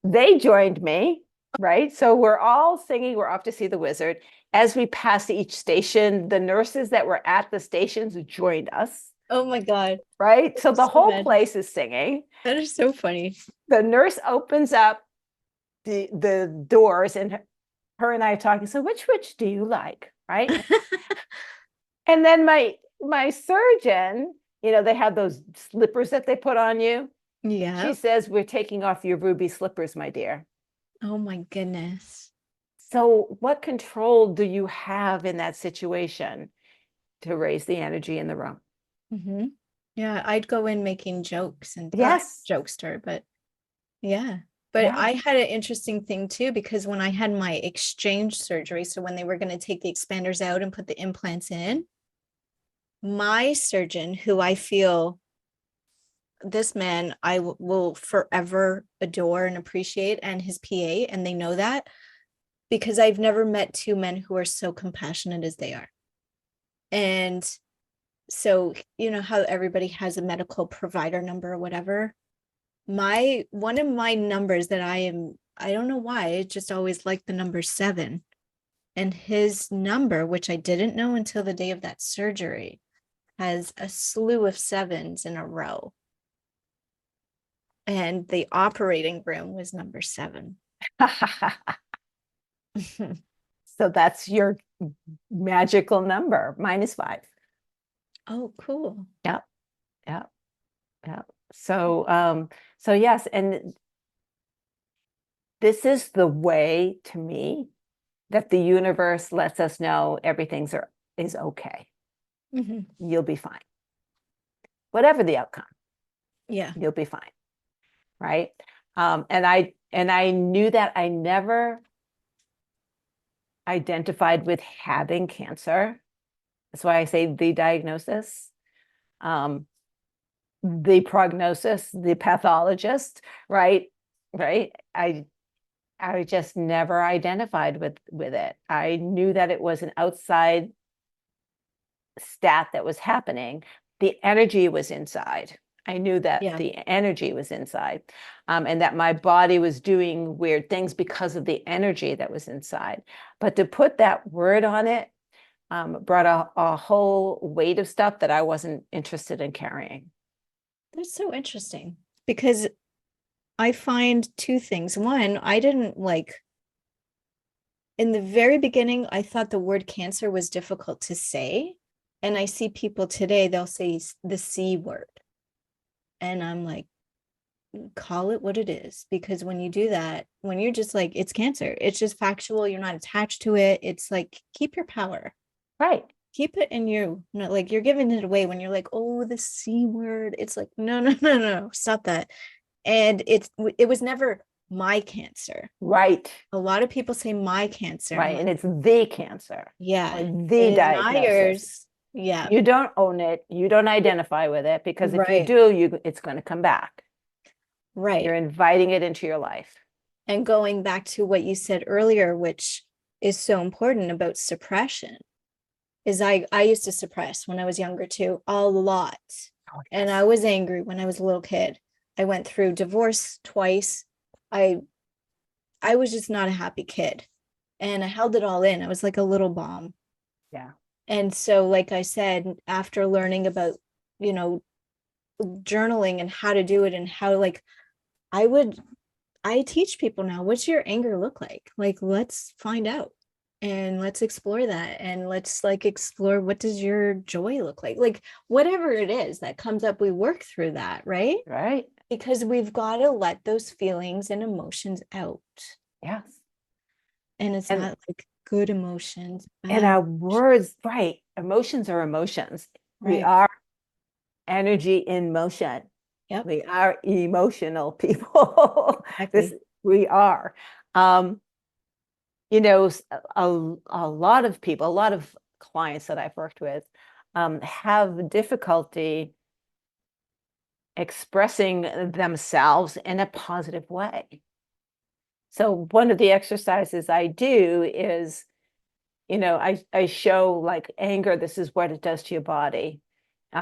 They joined me, right? So we're all singing, "We're off to see the wizard." As we passed each station, the nurses that were at the stations joined us, Oh my God. right? So the So whole magic. place is singing. That is so funny. The nurse opens up the doors, and her and I are talking. "So which witch do you like?" Right? And then my surgeon, they have those slippers that they put on you. Yeah. She says, "We're taking off your ruby slippers, my dear." Oh my goodness. So what control do you have in that situation to raise the energy in the room? Mm-hmm. Yeah, I'd go in making jokes and Yes. jokester, but yeah. But Yeah. I had an interesting thing too, because when I had my exchange surgery, so when they were going to take the expanders out and put the implants in, my surgeon, who I feel, this man I will forever adore and appreciate, and his PA, and they know that, because I've never met two men who are so compassionate as they are. And so, how everybody has a medical provider number or whatever. One of my numbers that I don't know why, I just always liked the number 7. And his number, which I didn't know until the day of that surgery, has a slew of 7s in a row. And the operating room was number 7. So that's your magical number, -5. Oh, cool. Yep. Yep. Yep. So yes, and this is the way, to me, that the universe lets us know everything's is okay. Mm-hmm. You'll be fine. Whatever the outcome, Yeah. you'll be fine. Right? And I knew that I never identified with having cancer. That's why I say the diagnosis, the prognosis, the pathologist, right? Right? I just never identified with it. I knew that it was an outside stat that was happening. The energy was inside. I knew that the energy was inside, and that my body was doing weird things because of the energy that was inside. But to put that word on it brought a whole weight of stuff that I wasn't interested in carrying. That's so interesting, because I find two things. One, I didn't in the very beginning, I thought the word cancer was difficult to say. And I see people today, they'll say the C word. And I'm like, call it what it is. Because when you do that, when you're just like, it's cancer, it's just factual, you're not attached to it. It's like, keep your power. Right. Keep it in you. Not like you're giving it away when you're like, oh, the C word. It's like, no, stop that. And it was never my cancer. Right. A lot of people say my cancer. Right. And it's the cancer. Yeah. Or the diagnosis. Yeah. You don't own it. You don't identify with it, because if you do, it's going to come back. Right. You're inviting it into your life. And going back to what you said earlier, which is so important about suppression, is I used to suppress when I was younger too, a lot. Oh, yes. And I was angry when I was a little kid. I went through divorce twice. I was just not a happy kid. And I held it all in. I was like a little bomb. Yeah. And so, like I said, after learning about, you know, journaling and how to do it and how, like, I would, I teach people now, what's your anger look like? Like, let's find out and let's explore that. And let's like explore, what does your joy look like? Like, whatever it is that comes up, we work through that, right? Right. Because we've got to let those feelings and emotions out. Yes. And it's And not like good emotions, and bad, our words, right? Emotions are emotions. We right? are energy in motion. Yep, We are emotional people. This exactly. we are. Um, a lot of people, a lot of clients that I've worked with, have difficulty expressing themselves in a positive way. So one of the exercises I do is, I show like anger, this is what it does to your body.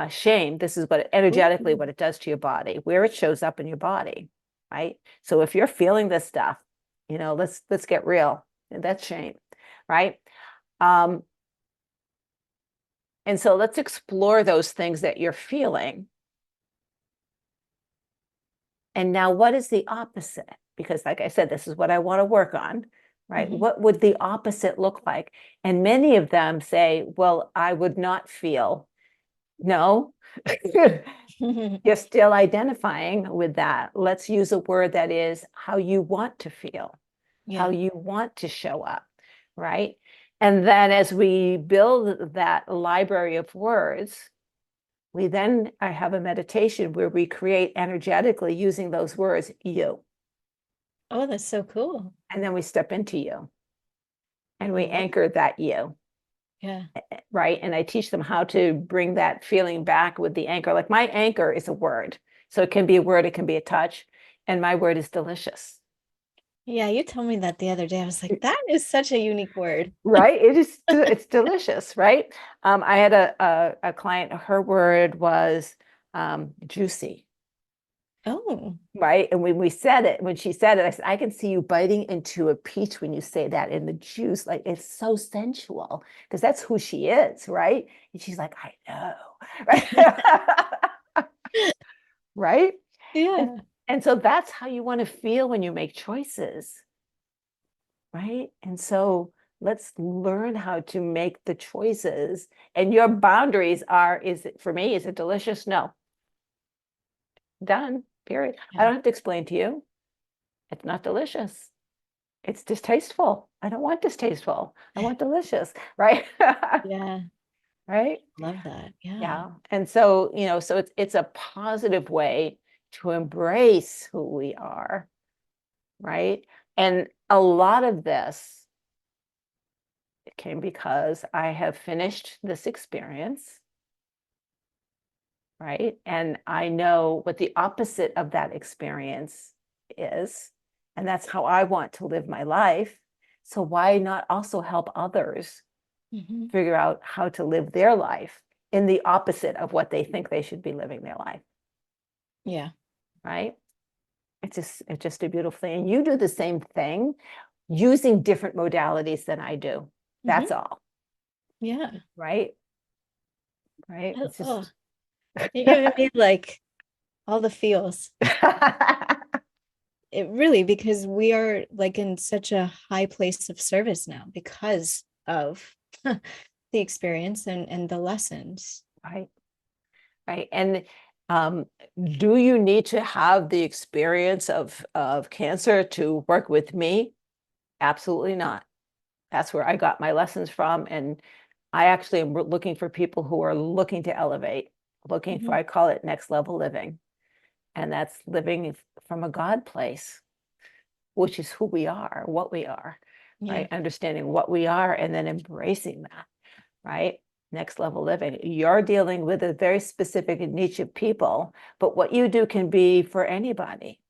Shame, this is what energetically Ooh. what it does to your body, where it shows up in your body, right? So if you're feeling this stuff, let's get real. That's shame, right? Um, and so let's explore those things that you're feeling. And now, what is the opposite? Because, like I said, this is what I want to work on, right? Mhm. What would the opposite look like? And many of them say, well, I would not feel. No, you're still identifying with that. Let's use a word that is how you want to feel, how Yeah. you want to show up, right? And then as we build that library of words, we then have a meditation where we create energetically using those words, you. Oh, that's so cool. And then we step into you and I we love. anchor that you, Yeah. right? And I teach them how to bring that feeling back with the anchor. Like my anchor is a word. So it can be a word, it can be a touch. And my word is delicious. Yeah, you told me that the other day. I was like, that is such a unique word. Right? It's delicious, right? I had a client, her word was juicy. Oh. Right. And when she said it, I said, I can see you biting into a peach when you say that in the juice. Like it's so sensual because that's who she is. Right. And she's like, I know. Right. Right. And, Yeah. and so that's how you want to feel when you make choices. Right. And so let's learn how to make the choices. And your boundaries are, is it for me? Is it delicious? No. Done. Period. I Yeah. don't have to explain to you. It's not delicious. It's distasteful. I don't want distasteful. I want delicious, right? Yeah. Right? Love that. Yeah. Yeah. And so, so it's a positive way to embrace who we are, right? And a lot of this came because I have finished this experience, right? And I know what the opposite of that experience is, and that's how I want to live my life. So why not also help others Mhm. figure out how to live their life in the opposite of what they think they should be living their life, Yeah. right? It's just a beautiful thing. And you do the same thing using different modalities than I do. Mhm. That's all, Yeah. right? Right? It's Oh, just you're giving me like all the feels. It really, because we are like in such a high place of service now because of the experience and the lessons. right, right. And um, do you need to have the experience of cancer to work with me? Absolutely not. That's where I got my lessons from. And I actually am looking for people who are looking to elevate, looking for, Mhm. I call it next level living. And that's living from a God place, which is who we are, what we are, Yeah. right? Understanding what we are and then embracing that, right? Next level living. You're dealing with a very specific niche of people, but what you do can be for anybody,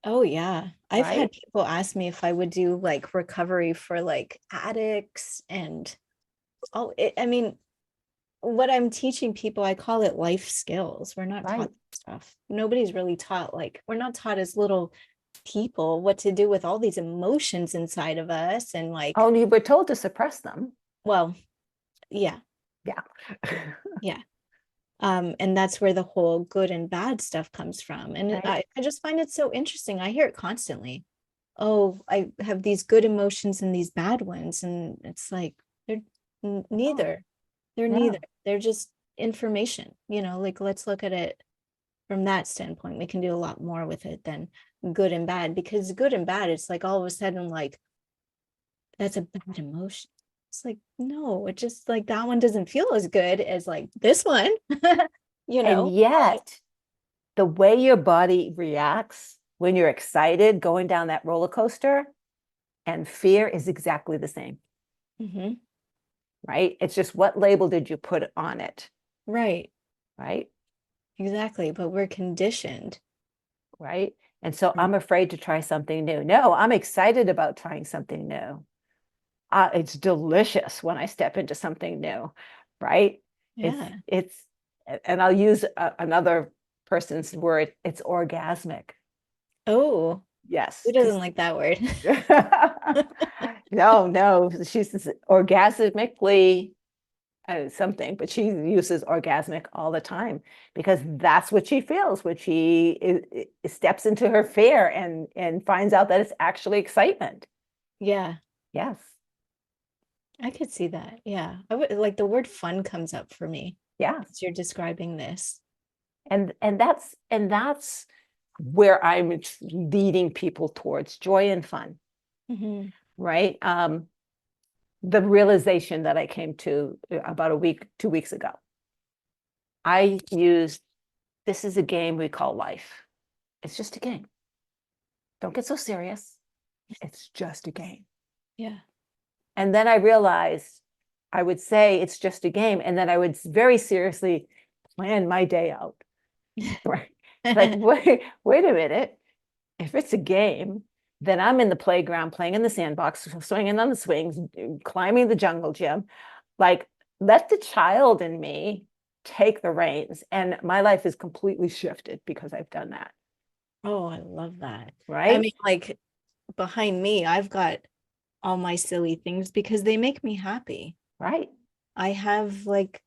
Oh, yeah. I've right? had people ask me if I would do like recovery for like addicts and I mean, what I'm teaching people, I call it life skills. We're not Right. taught stuff. Nobody's really taught, like, we're not taught as little people what to do with all these emotions inside of us. And like, Only we're told to suppress them. well, Yeah. Yeah. Yeah. And that's where the whole good and bad stuff comes from. And Right. I just find it so interesting. I hear it constantly. Oh, I have these good emotions and these bad ones. And it's like, they're No, neither. They're neither. no. They're just information, like let's look at it from that standpoint. We can do a lot more with it than good and bad, because good and bad, it's like all of a sudden, like, that's a bad emotion. It's like, no, it just like that one doesn't feel as good as like this one, you And know? yet, the way your body reacts when you're excited going down that roller coaster and fear is exactly the same, Mm-hmm. right? It's just what label did you put on it, Right. right? Exactly. But we're conditioned. Right. And so I'm afraid to try something new. No, I'm excited about trying something new. It's delicious when I step into something new, right? Yeah. It's, and I'll use another person's word. It's orgasmic. Oh, who Yes. doesn't like that word? No, she's orgasmically something, but she uses orgasmic all the time because that's what she feels when she steps into her fear and finds out that it's actually excitement. Yeah, Yes. I could see that. Yeah. I would like the word fun comes up for me Yeah. as you're describing this. And that's where I'm leading people towards joy and fun, Mm-hmm. right? The realization that I came to about a week, 2 weeks ago. I used, this is a game we call life. It's just a game. Don't get so serious. It's just a game. Yeah. And then I realized I would say it's just a game. And then I would very seriously plan my day out. Right. Like, wait a minute. If it's a game, then I'm in the playground playing in the sandbox, swinging on the swings, climbing the jungle gym. Like, let the child in me take the reins. And my life is completely shifted because I've done that. Oh, I love that. I Right. mean, like behind me, I've got all my silly things because they make me happy. Right. I have like,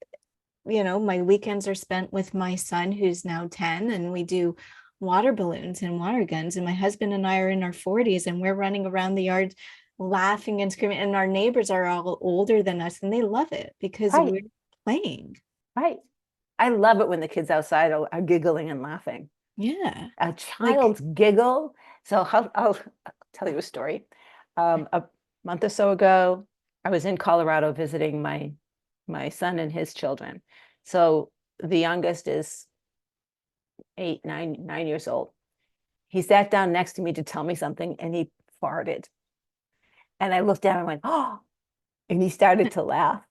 my weekends are spent with my son who's now 10, and we do water balloons and water guns. And my husband and I are in our 40s and we're running around the yard laughing and screaming. And our neighbors are all older than us and they love it because Right. we're playing. Right. I love it when the kids outside are giggling and laughing. Yeah. A Like, child's giggle. So I'll tell you a story. A month or so ago, I was in Colorado visiting my son and his children. So the youngest is 9 years old. He sat down next to me to tell me something, and he farted. And I looked down and went, "Oh!" And he started to laugh,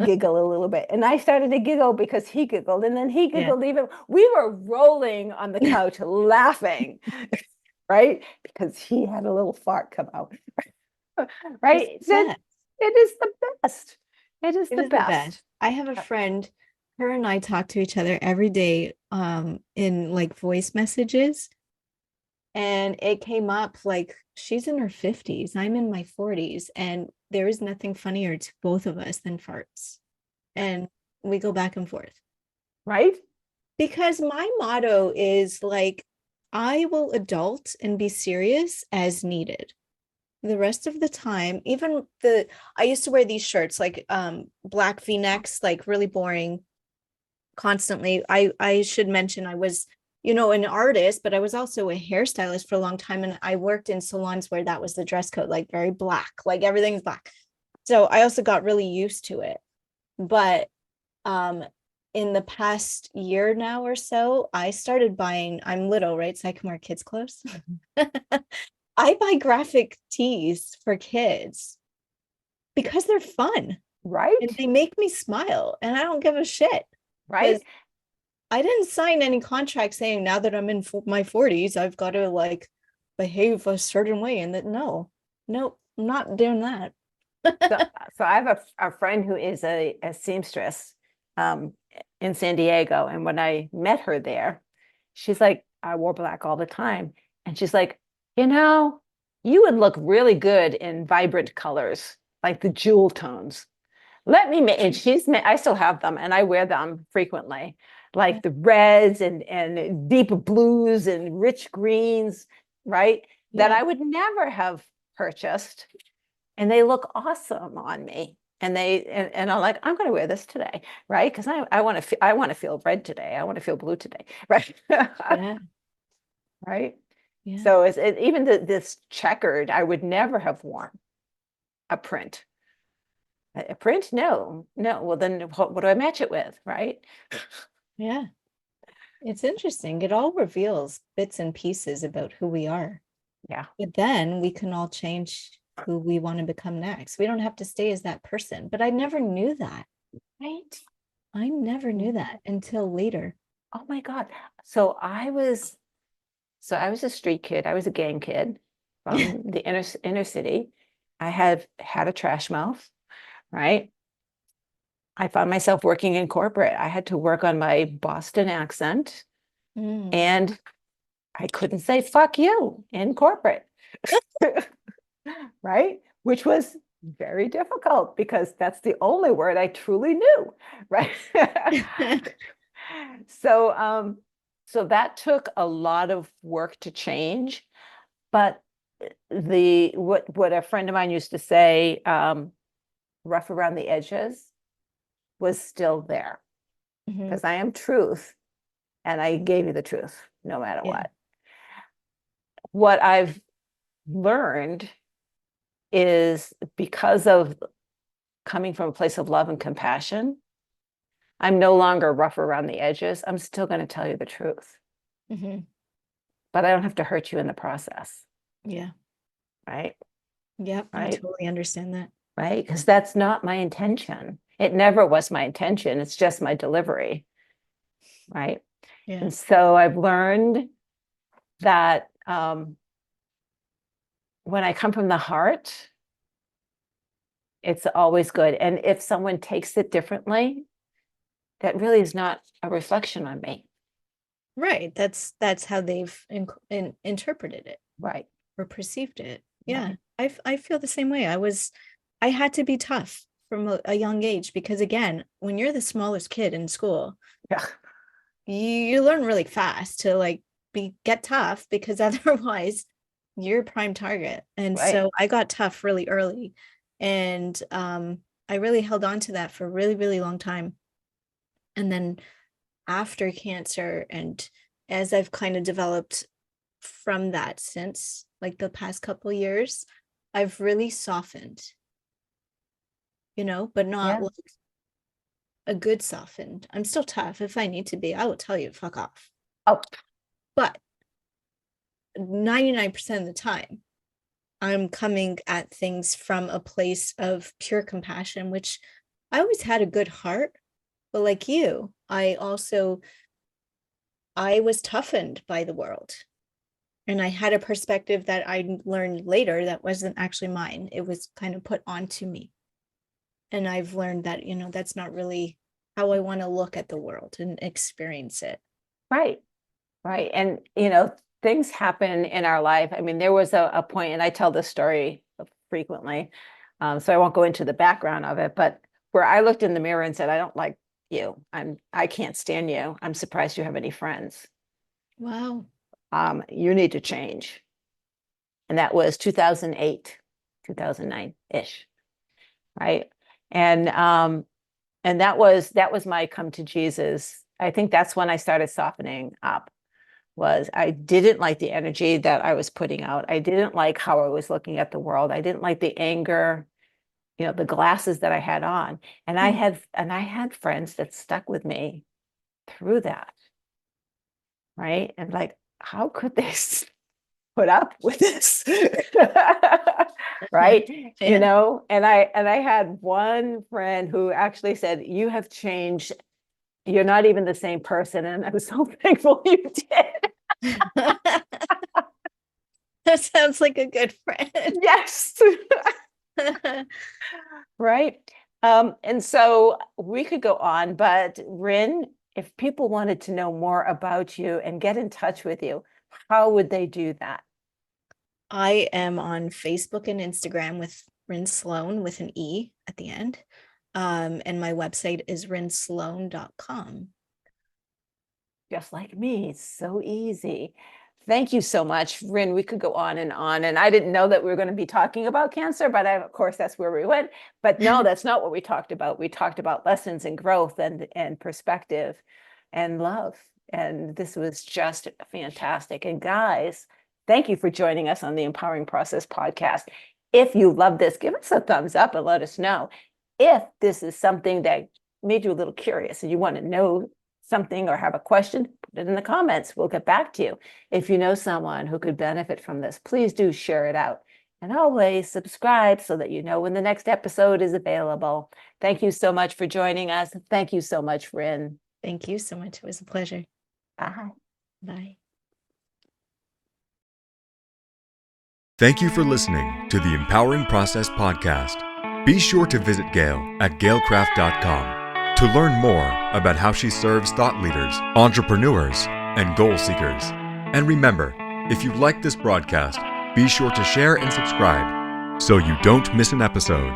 giggle a little bit. And I started to giggle because he giggled. And then he yeah. giggled even. We were rolling on the couch laughing, right? Because he had a little fart come out. It's Right? the Then best. it is the best. It is It the is the best. best. I have a friend, her and I talk to each other every day in like voice messages. And it came up like she's in her 50s, I'm in my 40s, and there is nothing funnier to both of us than farts. And we go back and forth. Right? Because my motto is like, I will adult and be serious as needed. The rest of the time, even I used to wear these shirts like black V-necks, like really boring constantly. I should mention I was, an artist, but I was also a hairstylist for a long time, and I worked in salons where that was the dress code, like very black, like everything's black. So I also got really used to it. But in the past year now or so, I started buying, I'm little, right? So I can wear kids' clothes. I buy graphic tees for kids because they're fun and Right? they make me smile, and I don't give a shit Right? because I didn't sign any contract saying now that I'm in my 40s, I've got to like behave a certain way. And that, no, I'm not doing that. So, so I have a friend who is a seamstress in San Diego. And when I met her there, she's like, I wore black all the time. And she's like, you would look really good in vibrant colors, like the jewel tones. let me make, and I still have them and I wear them frequently, like the reds and deep blues and rich greens, right? That Yeah. I would never have purchased. And they look awesome on me. And I'm like, I'm going to wear this today, right? Because I want to feel red today. I want to feel blue today, right? Yeah. Right. Yeah. So even this checkered, I would never have worn a print. A print? No, no. Well, then what do I match it with, right? Yeah. It's interesting. It all reveals bits and pieces about who we are. Yeah. But then we can all change who we want to become next. We don't have to stay as that person. But I never knew that. Right. I never knew that until later. Oh my God. So I was a street kid. I was a gang kid from the inner city. I had a trash mouth, right? I found myself working in corporate. I had to work on my Boston accent Mm. and I couldn't say fuck you in corporate. Right? Which was very difficult because that's the only word I truly knew, right? So so that took a lot of work to change, but the what a friend of mine used to say, rough around the edges was still there Mhm. because I am truth and I gave you the truth no matter Yeah. what. What I've learned is because of coming from a place of love and compassion, I'm no longer rough around the edges. I'm still going to tell you the truth, Mhm. but I don't have to hurt you in the process, Yeah. right? Yep. I Right? totally understand that. Right? Because that's not my intention. It never was my intention. It's just my delivery, right? Yeah. And so I've learned that when I come from the heart, it's always good. And if someone takes it differently, that really is not a reflection on me. Right. That's how they've interpreted it Right. or perceived it. Yeah. Right. I feel the same way. I had to be tough from a young age because again, when you're the smallest kid in school, Yeah. you learn really fast to like get tough because otherwise you're a prime target. And Right. so I got tough really early. And I really held on to that for a really, really long time. And then after cancer and as I've kind of developed from that since like the past couple years, I've really softened, but not Yeah. like a good softened. I'm still tough. If I need to be, I will tell you, fuck off. Oh, But 99% of the time, I'm coming at things from a place of pure compassion, which I always had a good heart. But like you, I was toughened by the world. And I had a perspective that I learned later that wasn't actually mine. It was kind of put onto me. And I've learned that, that's not really how I want to look at the world and experience it. right. Right. And, things happen in our life. I mean, there was a point, and I tell this story frequently, so I won't go into the background of it, but where I looked in the mirror and said, I don't like you. I can't stand you. I'm surprised you have any friends. Wow. You need to change. And that was 2008, 2009-ish. Right. And that was my come to Jesus. I think that's when I started softening up. Was I didn't like the energy that I was putting out. I didn't like how I was looking at the world. I didn't like the anger, the glasses that I had on. And I had friends that stuck with me through that. Right. And like, how could they put up with this? Right. Yeah. And I had one friend who actually said, you have changed. You're not even the same person. And I'm so thankful you did. That sounds like a good friend. Yes. Right. And so we could go on, but Ryn, if people wanted to know more about you and get in touch with you, how would they do that? I am on Facebook and Instagram with Ryn Sloane with an E at the end. And my website is rynsloane.com. Just like me, it's so easy. Thank you so much, Ryn. We could go on, and I didn't know that we were going to be talking about cancer, but of course, that's where we went. But no, that's not what we talked about. We talked about lessons and growth and perspective and love. And this was just fantastic. And guys, thank you for joining us on the Empowering Process podcast. If you love this, give us a thumbs up and let us know. If this is something that made you a little curious and you want to know something or have a question, put it in the comments. We'll get back to you. If you know someone who could benefit from this, please do share it out. And always subscribe so that you know when the next episode is available. Thank you so much for joining us. Thank you so much, Ryn. Thank you so much. It was a pleasure. Bye. Bye. Thank you for listening to the Empowering Process podcast. Be sure to visit Gail at gailcraft.com to learn more about how she serves thought leaders, entrepreneurs, and goal seekers. And remember, if you like this broadcast, be sure to share and subscribe so you don't miss an episode.